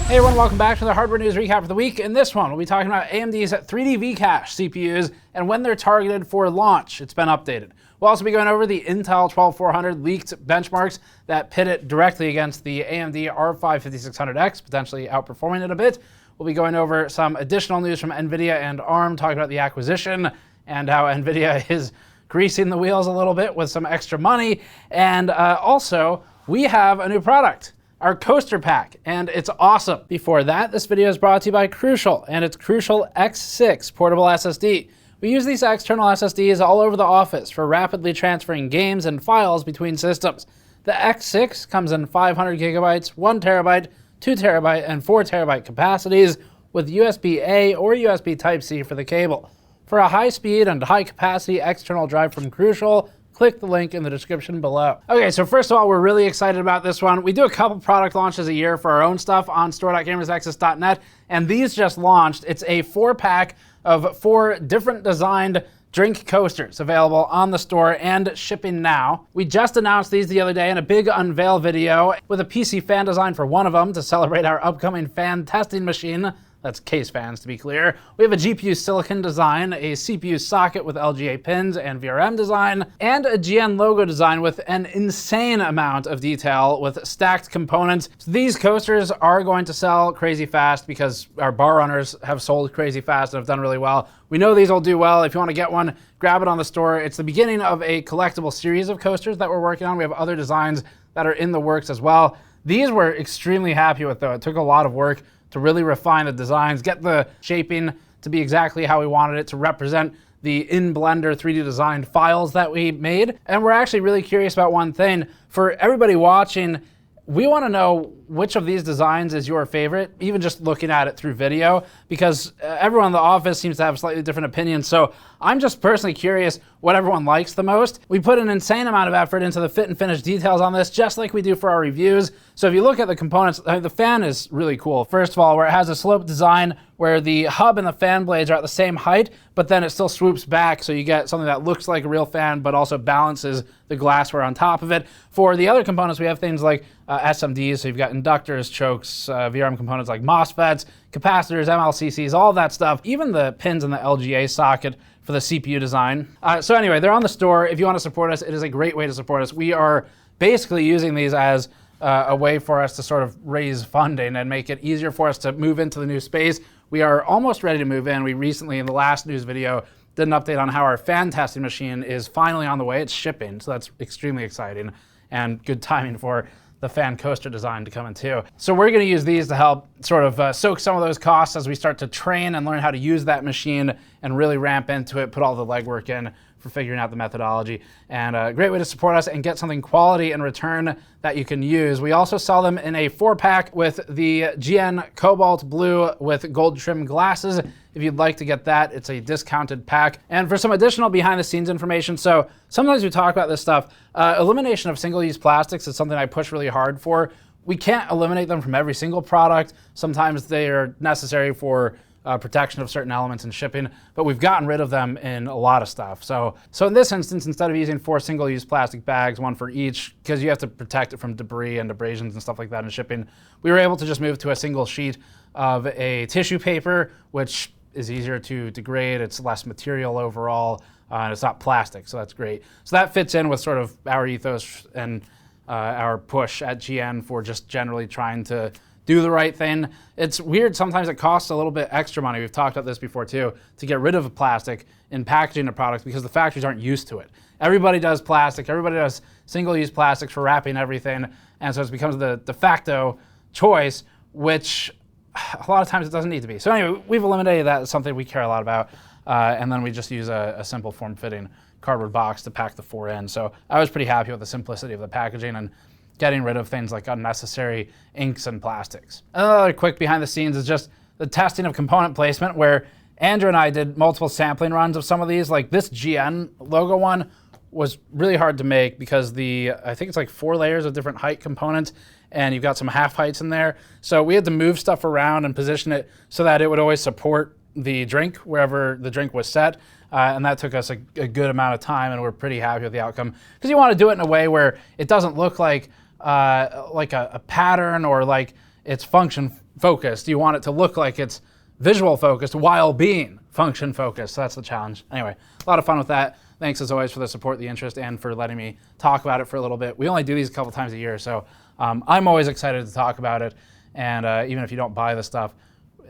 Hey everyone, welcome back to the hardware news recap of the week. In this one, we'll be talking about AMD's 3D V-Cache CPUs and when they're targeted for launch. It's been updated. We'll also be going over the Intel 12400 leaked benchmarks that pit it directly against the AMD i5-5600X, potentially outperforming it a bit. We'll be going over some additional news from NVIDIA and ARM, talking about the acquisition and how NVIDIA is greasing the wheels a little bit with some extra money. And also, we have a new product, our coaster pack, and it's awesome. Before that, this video is brought to you by Crucial and its Crucial X6 portable SSD. We use these external SSDs all over the office for rapidly transferring games and files between systems. The X6 comes in 500 gigabytes, 1 terabyte, 2 terabyte, and 4 terabyte capacities with USB-A or USB Type-C for the cable. For a high-speed and high-capacity external drive from Crucial, click the link in the description below. Okay, so first of all, we're really excited about this one. We do a couple product launches a year for our own stuff on store.gamersnexus.net, and these just launched. It's a 4-pack of 4 different designed drink coasters available on the store and shipping now. We just announced these the other day in a big unveil video with a PC fan design for one of them to celebrate our upcoming fan testing machine. That's case fans, to be clear. We have a GPU silicon design, a CPU socket with LGA pins and VRM design, and a GN logo design with an insane amount of detail with stacked components. So these coasters are going to sell crazy fast because our bar runners have sold crazy fast and have done really well. We know these will do well. If you want to get one, grab it on the store. It's the beginning of a collectible series of coasters that we're working on. We have other designs that are in the works as well. These we're extremely happy with, though. It took a lot of work to really refine the designs, get the shaping to be exactly how we wanted it to represent the in Blender 3D designed files that we made. And we're actually really curious about one thing. For everybody watching, we want to know which of these designs is your favorite, even just looking at it through video, because everyone in the office seems to have slightly different opinions. So I'm just personally curious what everyone likes the most. We put an insane amount of effort into the fit and finish details on this, just like we do for our reviews. So if you look at the components, the fan is really cool. First of all, where it has a sloped design where the hub and the fan blades are at the same height, but then it still swoops back, so you get something that looks like a real fan, but also balances the glassware on top of it. For the other components, we have things like SMDs, so you've got inductors, chokes, VRM components like MOSFETs, capacitors, MLCCs, all that stuff, even the pins in the LGA socket for the CPU design. So anyway, they're on the store. If you want to support us, it is a great way to support us. We are basically using these as a way for us to sort of raise funding and make it easier for us to move into the new space. We are almost ready to move in. We recently, in the last news video, did an update on how our fan testing machine is finally on the way. It's shipping, so that's extremely exciting and good timing for the fan coaster design to come in too. So we're going to use these to help sort of soak some of those costs as we start to train and learn how to use that machine and really ramp into it, put all the legwork in for figuring out the methodology. And a great way to support us and get something quality in return that you can use. We also sell them in a 4-pack with the GN Cobalt Blue with gold trim glasses. If you'd like to get that, it's a discounted pack. And for some additional behind the scenes information, so sometimes we talk about this stuff, elimination of single-use plastics is something I push really hard for. We can't eliminate them from every single product. Sometimes they are necessary for protection of certain elements and shipping, but we've gotten rid of them in a lot of stuff. So in this instance, instead of using 4 single-use plastic bags, 1 for each, because you have to protect it from debris and abrasions and stuff like that in shipping, we were able to just move to a single sheet of a tissue paper, which is easier to degrade, it's less material overall, and it's not plastic, so that's great. So that fits in with sort of our ethos and our push at GN for just generally trying to do the right thing. It's weird, sometimes it costs a little bit extra money, we've talked about this before too, to get rid of plastic in packaging a product because the factories aren't used to it. Everybody does plastic, everybody does single-use plastics for wrapping everything, and so it becomes the de facto choice, which a lot of times it doesn't need to be. So anyway, we've eliminated that. It's something we care a lot about, and then we just use a simple form-fitting cardboard box to pack the 4 in. So I was pretty happy with the simplicity of the packaging and getting rid of things like unnecessary inks and plastics. Another quick behind the scenes is just the testing of component placement, where Andrew and I did multiple sampling runs of some of these. Like this GN logo one was really hard to make because I think it's like 4 layers of different height components, and you've got some half heights in there. So we had to move stuff around and position it so that it would always support the drink wherever the drink was set. And that took us a good amount of time, and we're pretty happy with the outcome. Because you want to do it in a way where it doesn't look like a pattern or like it's function focused. You want it to look like it's visual focused while being function focused. So that's the challenge. Anyway, a lot of fun with that. Thanks as always for the support, the interest, and for letting me talk about it for a little bit. We only do these a couple times a year, so I'm always excited to talk about it. And even if you don't buy the stuff,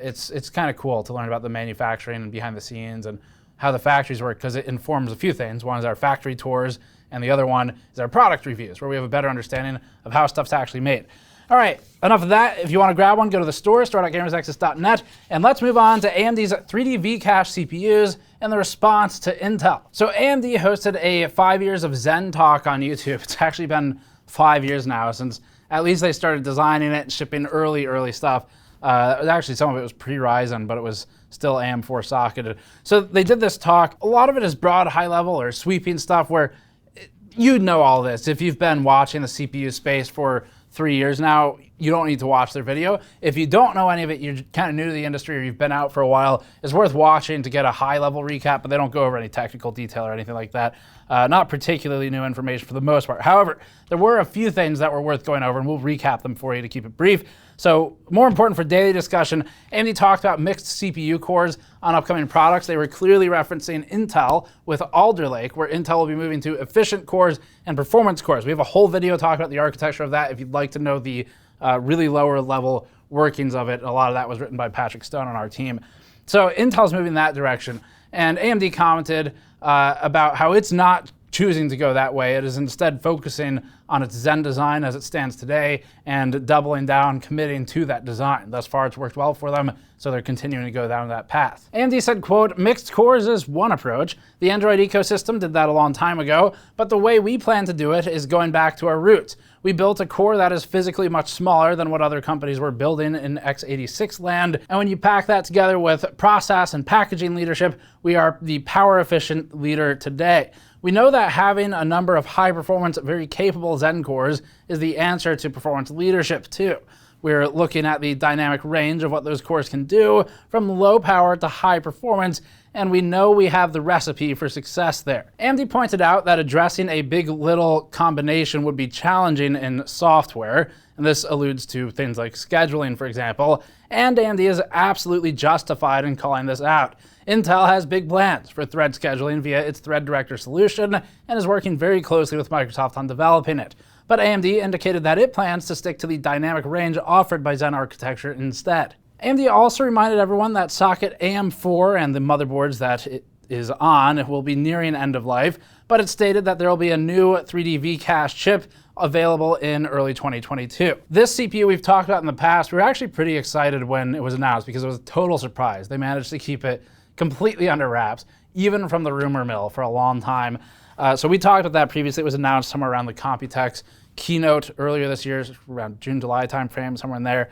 it's kind of cool to learn about the manufacturing and behind the scenes and how the factories work, because it informs a few things. One is our factory tours, and the other one is our product reviews, where we have a better understanding of how stuff's actually made. All right, enough of that. If you want to grab one, go to the store.gamersnexus.net, and let's move on to AMD's 3D V-Cache CPUs and the response to Intel. So AMD hosted a 5 years of Zen talk on YouTube. It's actually been 5 years now since at least they started designing it and shipping early stuff. Actually, some of it was pre-Ryzen, but it was still AM4 socketed. So they did this talk. A lot of it is broad, high level, or sweeping stuff where you know all this. If you've been watching the CPU space for 3 years now, you don't need to watch their video. If you don't know any of it, you're kind of new to the industry or you've been out for a while, it's worth watching to get a high-level recap, but they don't go over any technical detail or anything like that. Not particularly new information for the most part. However, there were a few things that were worth going over, and we'll recap them for you to keep it brief. So, more important for daily discussion, AMD talked about mixed CPU cores on upcoming products. They were clearly referencing Intel with Alder Lake, where Intel will be moving to efficient cores and performance cores. We have a whole video talking about the architecture of that if you'd like to know the really lower level workings of it. A lot of that was written by Patrick Stone on our team. So Intel's moving that direction. And AMD commented about how it's not choosing to go that way. It is instead focusing on its Zen design as it stands today and doubling down, committing to that design. Thus far, it's worked well for them, so they're continuing to go down that path. AMD said, quote, mixed cores is one approach. The Android ecosystem did that a long time ago, but the way we plan to do it is going back to our roots. We built a core that is physically much smaller than what other companies were building in x86 land, and when you pack that together with process and packaging leadership, we are the power-efficient leader today. We know that having a number of high-performance, very capable Zen cores is the answer to performance leadership, too. We're looking at the dynamic range of what those cores can do, from low power to high performance, and we know we have the recipe for success there. AMD pointed out that addressing a big-little combination would be challenging in software, and this alludes to things like scheduling, for example, and AMD is absolutely justified in calling this out. Intel has big plans for thread scheduling via its Thread Director solution and is working very closely with Microsoft on developing it. But AMD indicated that it plans to stick to the dynamic range offered by Zen architecture instead. AMD also reminded everyone that socket AM4 and the motherboards that it is on will be nearing end of life, but it stated that there will be a new 3D V-Cache chip available in early 2022. This CPU we've talked about in the past. We were actually pretty excited when it was announced because it was a total surprise. They managed to keep it completely under wraps, even from the rumor mill for a long time. So we talked about that previously. It was announced somewhere around the Computex keynote earlier this year, around June, July timeframe, somewhere in there.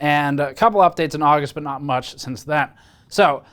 And a couple updates in August, but not much since then. So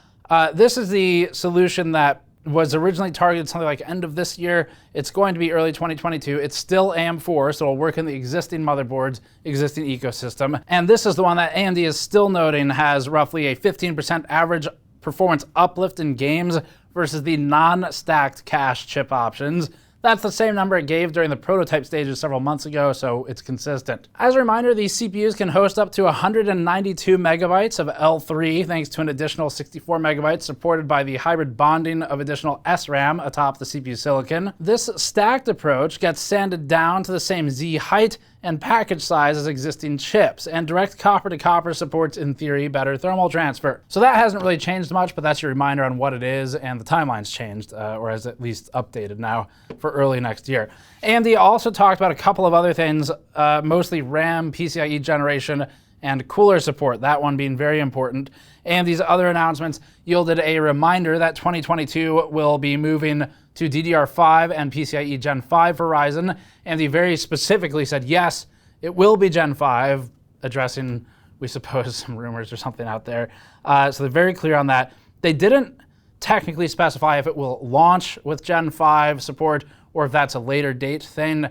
this is the solution that was originally targeted something like end of this year. It's going to be early 2022. It's still AM4, so it'll work in the existing motherboards, existing ecosystem. And this is the one that AMD is still noting has roughly a 15% average performance uplift in games versus the non-stacked cache chip options. That's the same number it gave during the prototype stages several months ago, so it's consistent. As a reminder, these CPUs can host up to 192 megabytes of L3, thanks to an additional 64 megabytes supported by the hybrid bonding of additional SRAM atop the CPU silicon. This stacked approach gets sanded down to the same Z height and package size as existing chips, and direct copper-to-copper supports, in theory, better thermal transfer. So that hasn't really changed much, but that's your reminder on what it is, and the timeline's changed, or has at least updated now for early next year. AMD also talked about a couple of other things, mostly RAM, PCIe generation, and cooler support, that one being very important. AMD's other announcements yielded a reminder that 2022 will be moving to DDR5 and PCIe Gen5 for Ryzen. AMD very specifically said, yes, it will be Gen 5, addressing, we suppose, some rumors or something out there. So they're very clear on that. They didn't technically specify if it will launch with Gen 5 support or if that's a later date thing.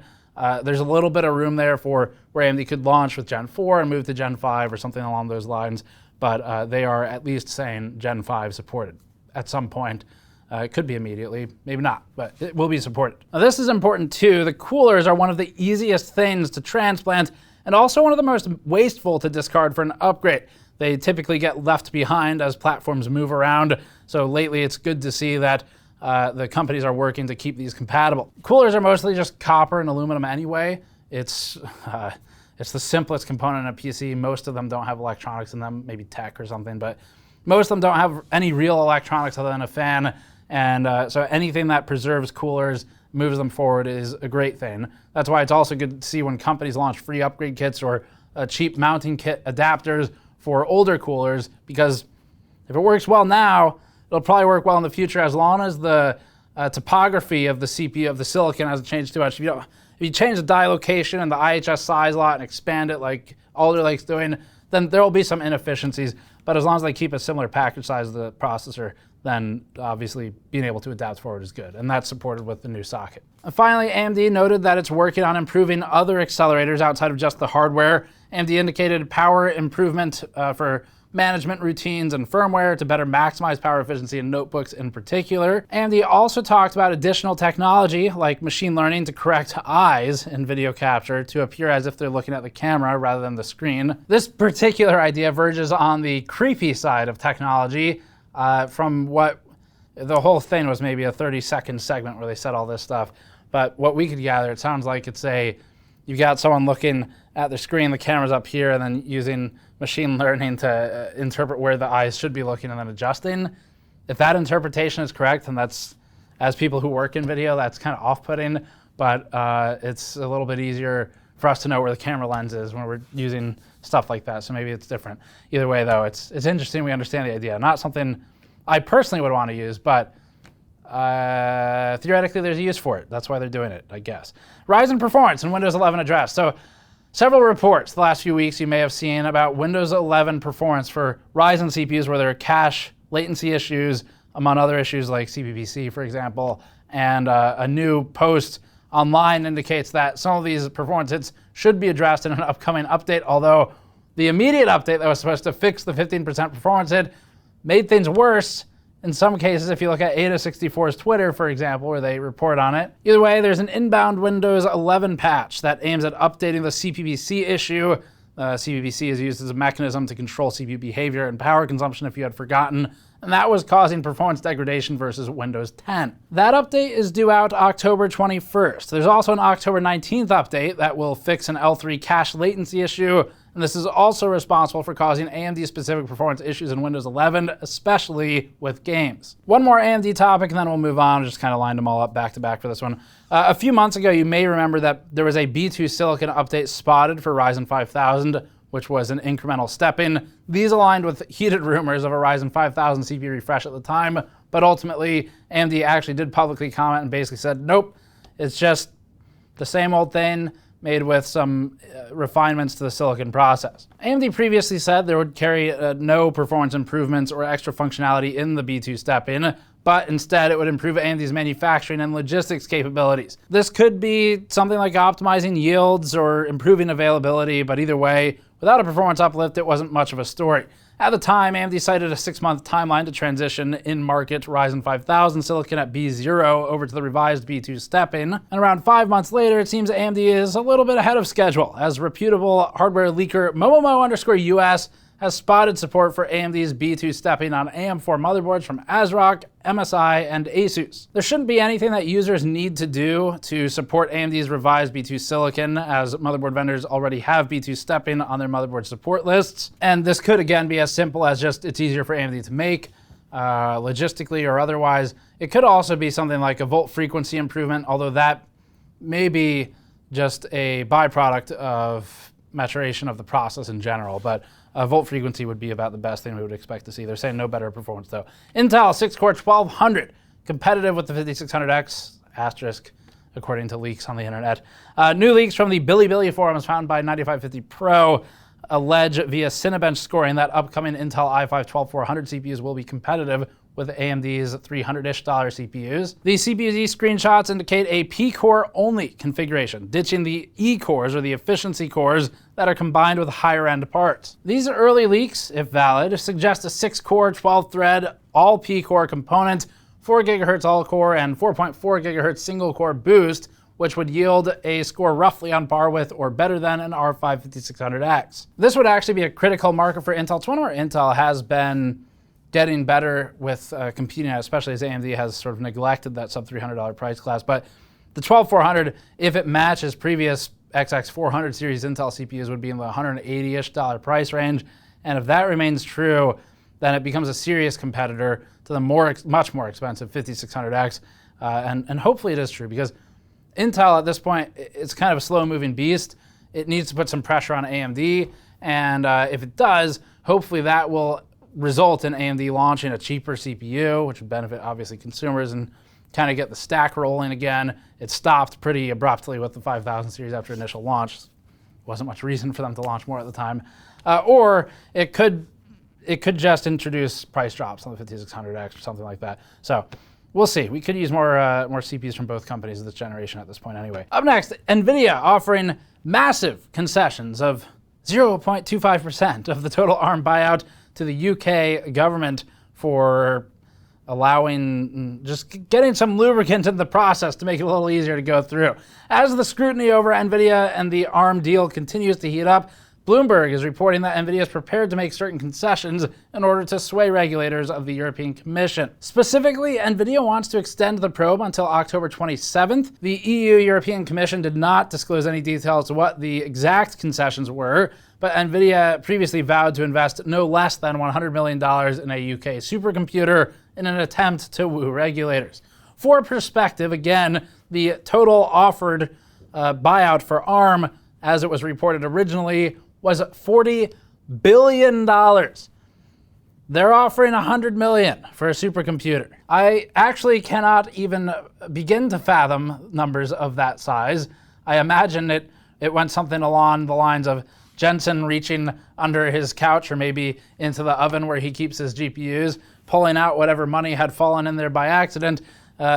There's a little bit of room there for where AMD could launch with Gen 4 and move to Gen 5 or something along those lines, but they are at least saying Gen 5 supported at some point. It could be immediately, maybe not, but it will be supported. Now this is important too. The coolers are one of the easiest things to transplant and also one of the most wasteful to discard for an upgrade. They typically get left behind as platforms move around, so lately it's good to see that the companies are working to keep these compatible. Coolers are mostly just copper and aluminum anyway. It's the simplest component in a PC. Most of them don't have electronics in them, maybe tech or something, but most of them don't have any real electronics other than a fan, and so anything that preserves coolers, moves them forward is a great thing. That's why it's also good to see when companies launch free upgrade kits or cheap mounting kit adapters for older coolers, because if it works well now, it'll probably work well in the future as long as the topography of the CPU, of the silicon, hasn't changed too much. If you change the die location and the IHS size lot and expand it like Alder Lake's doing, then there will be some inefficiencies. But as long as they keep a similar package size of the processor, then obviously being able to adapt forward is good. And that's supported with the new socket. And finally, AMD noted that it's working on improving other accelerators outside of just the hardware. AMD indicated power improvement for management routines and firmware to better maximize power efficiency in notebooks in particular. AMD also talked about additional technology like machine learning to correct eyes in video capture to appear as if they're looking at the camera rather than the screen. This particular idea verges on the creepy side of technology, from what the whole thing was maybe a 30-second segment where they said all this stuff. But what we could gather, it sounds like it's you've got someone looking at the screen, the camera's up here, and then using machine learning to interpret where the eyes should be looking and then adjusting. If that interpretation is correct, then that's, as people who work in video, that's kind of off-putting, but it's a little bit easier for us to know where the camera lens is when we're using stuff like that, so maybe it's different. Either way, though, it's interesting we understand the idea. Not something I personally would want to use, but theoretically there's a use for it. That's why they're doing it, I guess. Ryzen performance and Windows 11 addressed. So several reports the last few weeks you may have seen about Windows 11 performance for Ryzen CPUs where there are cache latency issues, among other issues like CPVC, for example, and a new post online indicates that some of these performance hits should be addressed in an upcoming update, although the immediate update that was supposed to fix the 15% performance hit made things worse. In some cases, if you look at Ada64's Twitter, for example, where they report on it. Either way, there's an inbound Windows 11 patch that aims at updating the CPVC issue. CPVC is used as a mechanism to control CPU behavior and power consumption, if you had forgotten, and that was causing performance degradation versus Windows 10. That update is due out October 21st. There's also an October 19th update that will fix an L3 cache latency issue, and this is also responsible for causing AMD-specific performance issues in Windows 11, especially with games. One more AMD topic, and then we'll move on. Just kind of lined them all up back to back for this one. A few months ago, you may remember that there was a B2 Silicon update spotted for Ryzen 5000, which was an incremental step in. These aligned with heated rumors of a Ryzen 5000 CPU refresh at the time, but ultimately, AMD actually did publicly comment and basically said, nope, it's just the same old thing, made with some refinements to the silicon process. AMD previously said there would carry no performance improvements or extra functionality in the B2 step-in, but instead it would improve AMD's manufacturing and logistics capabilities. This could be something like optimizing yields or improving availability, but either way, without a performance uplift, it wasn't much of a story. At the time, AMD cited a 6-month timeline to transition in-market Ryzen 5000 silicon at B0 over to the revised B2 step-in, and around 5 months later, it seems AMD is a little bit ahead of schedule, as reputable hardware leaker Momomo_US has spotted support for AMD's B2 step-in on AM4 motherboards from ASRock, MSI, and Asus. There shouldn't be anything that users need to do to support AMD's revised B2 silicon, as motherboard vendors already have B2 step-in on their motherboard support lists. And this could again be as simple as just it's easier for AMD to make, logistically or otherwise. It could also be something like a volt frequency improvement, although that may be just a byproduct of maturation of the process in general, but volt frequency would be about the best thing we would expect to see. They're saying no better performance though. Intel 6-core 1200, competitive with the 5600X, asterisk, according to leaks on the internet. New leaks from the Bilibili forums found by 9550 Pro allege via Cinebench scoring that upcoming Intel i5-12400 CPUs will be competitive with AMD's $300-ish CPUs. These CPUs screenshots indicate a P-core only configuration, ditching the E-cores or the efficiency cores that are combined with higher-end parts. These early leaks, if valid, suggest a 6-core, 12-thread, all P-core component, 4 GHz all-core, and 4.4 GHz single-core boost, which would yield a score roughly on par with or better than an R5-5600X. This would actually be a critical market for Intel. It's one where Intel has been getting better with competing at, especially as AMD has sort of neglected that sub $300 price class. But the 12400, if it matches previous XX400 series Intel CPUs, would be in the $180-ish price range. And if that remains true, then it becomes a serious competitor to the much more expensive 5600X. And hopefully it is true, because Intel at this point, it's kind of a slow-moving beast. It needs to put some pressure on AMD. And if it does, hopefully that will result in AMD launching a cheaper CPU, which would benefit, obviously, consumers and kind of get the stack rolling again. It stopped pretty abruptly with the 5000 series after initial launch. Wasn't much reason for them to launch more at the time. Or it could just introduce price drops on the 5600X or something like that. So we'll see. We could use more CPUs from both companies this generation at this point anyway. Up next, NVIDIA offering massive concessions of 0.25% of the total ARM buyout to the UK government for allowing, just getting some lubricant in the process to make it a little easier to go through. As the scrutiny over NVIDIA and the ARM deal continues to heat up, Bloomberg is reporting that NVIDIA is prepared to make certain concessions in order to sway regulators of the European Commission. Specifically, NVIDIA wants to extend the probe until October 27th. The European Commission did not disclose any details to what the exact concessions were, but NVIDIA previously vowed to invest no less than $100 million in a UK supercomputer in an attempt to woo regulators. For perspective, again, the total offered buyout for ARM, as it was reported originally, was $40 billion. They're offering $100 million for a supercomputer. I actually cannot even begin to fathom numbers of that size. I imagine it went something along the lines of Jensen reaching under his couch or maybe into the oven where he keeps his GPUs, pulling out whatever money had fallen in there by accident,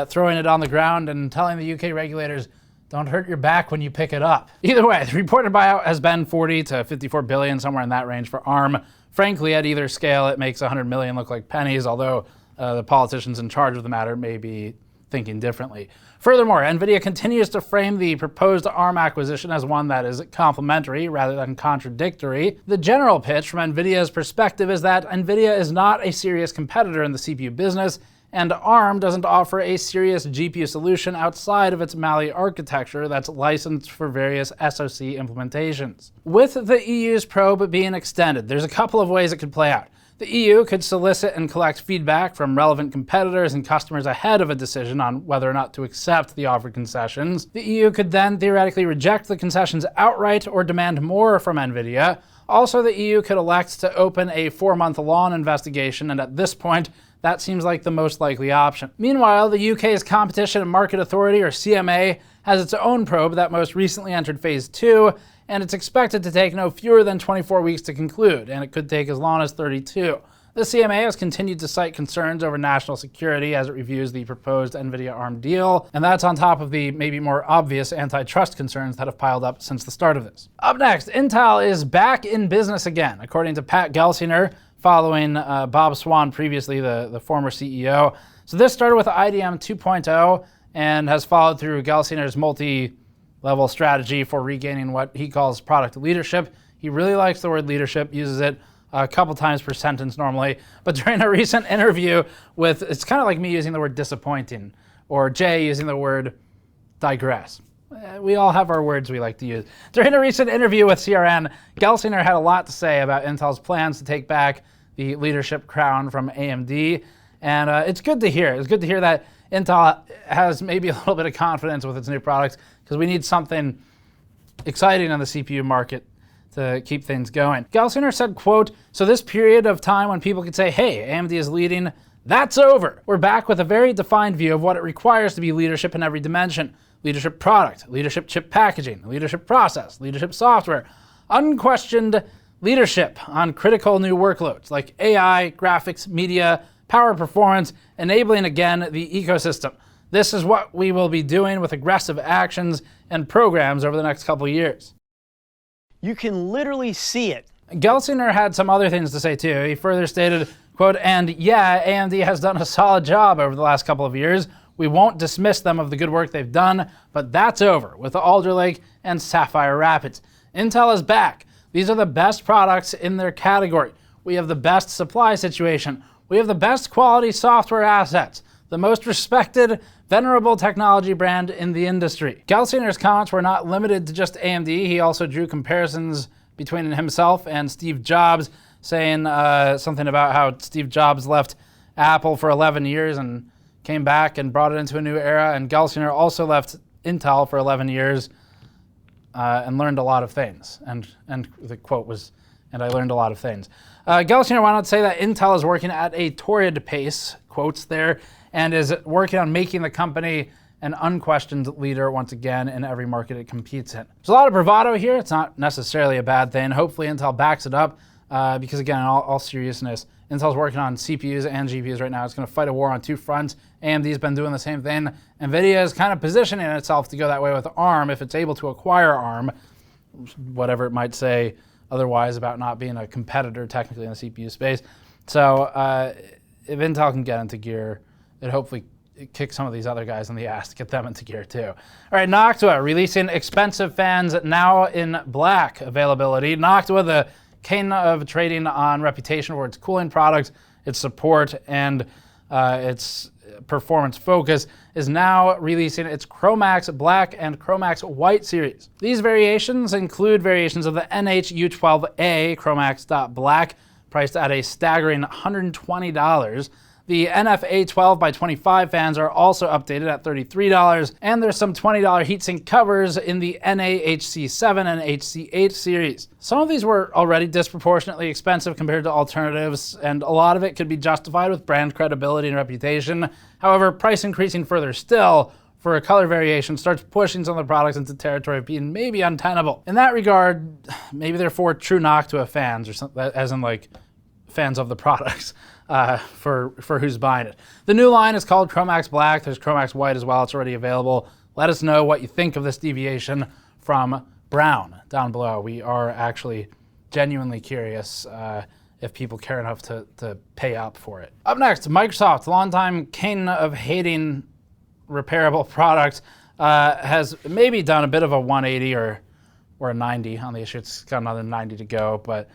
throwing it on the ground and telling the UK regulators, don't hurt your back when you pick it up. Either way, the reported buyout has been 40 to 54 billion, somewhere in that range for ARM. Frankly, at either scale, it makes 100 million look like pennies, although the politicians in charge of the matter may be thinking differently. Furthermore, NVIDIA continues to frame the proposed ARM acquisition as one that is complementary rather than contradictory. The general pitch from NVIDIA's perspective is that NVIDIA is not a serious competitor in the CPU business, and ARM doesn't offer a serious GPU solution outside of its Mali architecture that's licensed for various SoC implementations. With the EU's probe being extended, there's a couple of ways it could play out. The EU could solicit and collect feedback from relevant competitors and customers ahead of a decision on whether or not to accept the offered concessions. The EU could then theoretically reject the concessions outright or demand more from NVIDIA. Also, the EU could elect to open a 4-month law investigation, and at this point, that seems like the most likely option. Meanwhile, the UK's Competition and Market Authority, or CMA, has its own probe that most recently entered phase 2, and it's expected to take no fewer than 24 weeks to conclude, and it could take as long as 32. The CMA has continued to cite concerns over national security as it reviews the proposed NVIDIA ARM deal, and that's on top of the maybe more obvious antitrust concerns that have piled up since the start of this. Up next, Intel is back in business again, according to Pat Gelsinger, following Bob Swan previously, the former CEO. So this started with IDM 2.0 and has followed through Gelsinger's multi-level strategy for regaining what he calls product leadership. He really likes the word leadership, uses it a couple times per sentence normally, but during a recent interview with, it's kind of like me using the word disappointing, or Jay using the word digress. We all have our words we like to use. During a recent interview with CRN, Gelsinger had a lot to say about Intel's plans to take back the leadership crown from AMD, and it's good to hear. It's good to hear that Intel has maybe a little bit of confidence with its new products, because we need something exciting on the CPU market to keep things going. Gelsinger said, quote, "So this period of time when people could say, hey, AMD is leading, that's over. We're back with a very defined view of what it requires to be leadership in every dimension. Leadership product, leadership chip packaging, leadership process, leadership software, unquestioned leadership on critical new workloads like AI, graphics, media, power performance, enabling again the ecosystem. This is what we will be doing with aggressive actions and programs over the next couple of years." You can literally see it. Gelsinger had some other things to say too. He further stated, quote, "And yeah, AMD has done a solid job over the last couple of years. We won't dismiss them of the good work they've done, but that's over with Alder Lake and Sapphire Rapids. Intel is back. These are the best products in their category. We have the best supply situation. We have the best quality software assets. The most respected, venerable technology brand in the industry. Gelsier's comments were not limited to just AMD. He also drew comparisons between himself and Steve Jobs, saying something about how Steve Jobs left Apple for 11 years and came back and brought it into a new era, and Gelsinger also left Intel for 11 years and learned a lot of things. And the quote was, "And I learned a lot of things." Gelsinger went on to say that Intel is working at a torrid pace, quotes there, and is working on making the company an unquestioned leader once again in every market it competes in. There's a lot of bravado here. It's not necessarily a bad thing. Hopefully Intel backs it up because, again, in all seriousness, Intel's working on CPUs and GPUs right now. It's going to fight a war on two fronts. AMD's been doing the same thing. NVIDIA is kind of positioning itself to go that way with ARM if it's able to acquire ARM, whatever it might say otherwise about not being a competitor technically in the CPU space. So if Intel can get into gear, it hopefully kick some of these other guys in the ass to get them into gear too. All right, Noctua releasing expensive fans now in black availability. Noctua, the king of trading on reputation for its cooling products, its support, and its performance focus, is now releasing its Chromax Black and Chromax White series. These variations include variations of the NH-U12A Chromax.Black, priced at a staggering $120. The NF-A12x25 fans are also updated at $33, and there's some $20 heatsink covers in the NA-HC7 and HC8 series. Some of these were already disproportionately expensive compared to alternatives, and a lot of it could be justified with brand credibility and reputation. However, price increasing further still for a color variation starts pushing some of the products into territory of being maybe untenable. In that regard, maybe they're for true Noctua fans, or something, as in like fans of the products. For who's buying it. The new line is called Chromax Black. There's Chromax White as well. It's already available. Let us know what you think of this deviation from brown down below. We are actually genuinely curious if people care enough to pay up for it. Up next, Microsoft, longtime king of hating repairable products, has maybe done a bit of a 180 or a 90 on the issue. It's got another 90 to go, but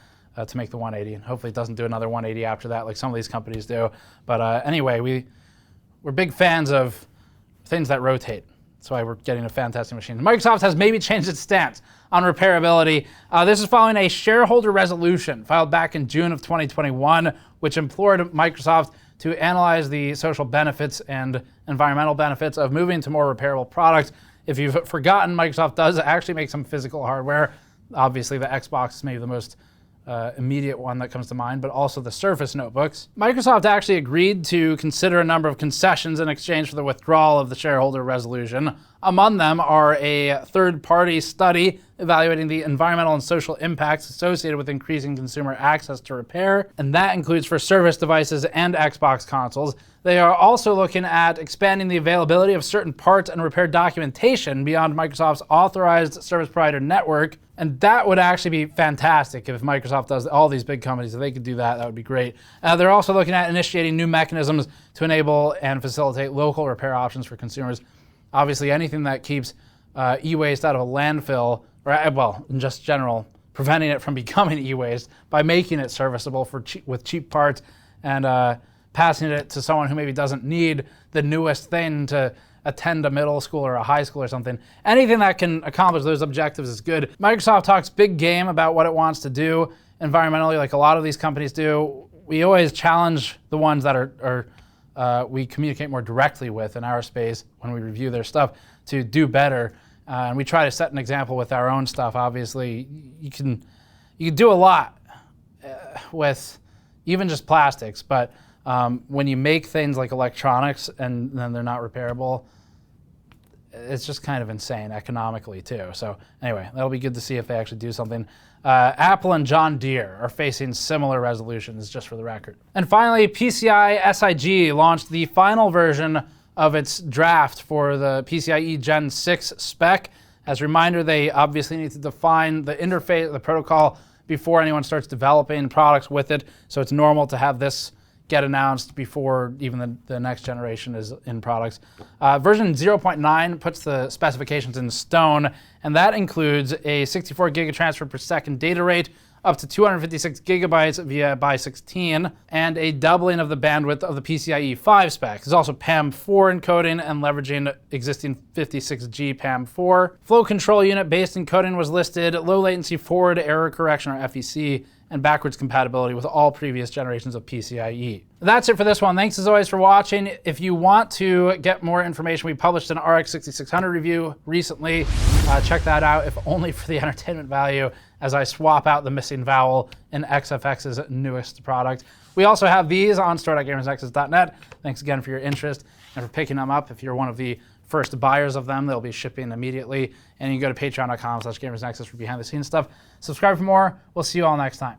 to make the 180, and hopefully it doesn't do another 180 after that like some of these companies do. But anyway, we're big fans of things that rotate. That's why we're getting a fantastic machine. Microsoft has maybe changed its stance on repairability. This is following a shareholder resolution filed back in June of 2021, which implored Microsoft to analyze the social benefits and environmental benefits of moving to more repairable products. If you've forgotten, Microsoft does actually make some physical hardware. Obviously, the Xbox is maybe the most immediate one that comes to mind, but also the Surface notebooks. Microsoft actually agreed to consider a number of concessions in exchange for the withdrawal of the shareholder resolution. Among them are a third-party study evaluating the environmental and social impacts associated with increasing consumer access to repair, and that includes for Surface devices and Xbox consoles. They are also looking at expanding the availability of certain parts and repair documentation beyond Microsoft's authorized service provider network, and that would actually be fantastic if Microsoft does. All these big companies, if they could do that, that would be great. They're also looking at initiating new mechanisms to enable and facilitate local repair options for consumers. Obviously, anything that keeps e-waste out of a landfill, or well, in just general, preventing it from becoming e-waste by making it serviceable with cheap parts and passing it to someone who maybe doesn't need the newest thing to attend a middle school or a high school or something. Anything that can accomplish those objectives is good. Microsoft talks big game about what it wants to do environmentally, like a lot of these companies do. We always challenge the ones that we communicate more directly with in our space when we review their stuff to do better. And we try to set an example with our own stuff. Obviously, you can do a lot with even just plastics, but when you make things like electronics and then they're not repairable, it's just kind of insane economically too. So anyway, that'll be good to see if they actually do something. Apple and John Deere are facing similar resolutions, just for the record. And finally, PCI SIG launched the final version of its draft for the PCIe Gen6 spec. As a reminder, they obviously need to define the interface, the protocol, before anyone starts developing products with it. So it's normal to have this get announced before even the next generation is in products. Version 0.9 puts the specifications in stone, and that includes a 64 gig transfer per second data rate, up to 256 gigabytes via by16, and a doubling of the bandwidth of the PCIe 5 spec. There's also PAM4 encoding and leveraging existing 56G PAM4. Flow control unit based encoding was listed, low latency forward error correction or FEC, and backwards compatibility with all previous generations of PCIe. That's it for this one. Thanks as always for watching. If you want to get more information, we published an RX 6600 review recently. Check that out, if only for the entertainment value, as I swap out the missing vowel in XFX's newest product. We also have these on store.gamersnexus.net. Thanks again for your interest and for picking them up. If you're one of the first buyers of them, they'll be shipping immediately. And you can go to patreon.com/gamersnexus for behind the scenes stuff. Subscribe for more. We'll see you all next time.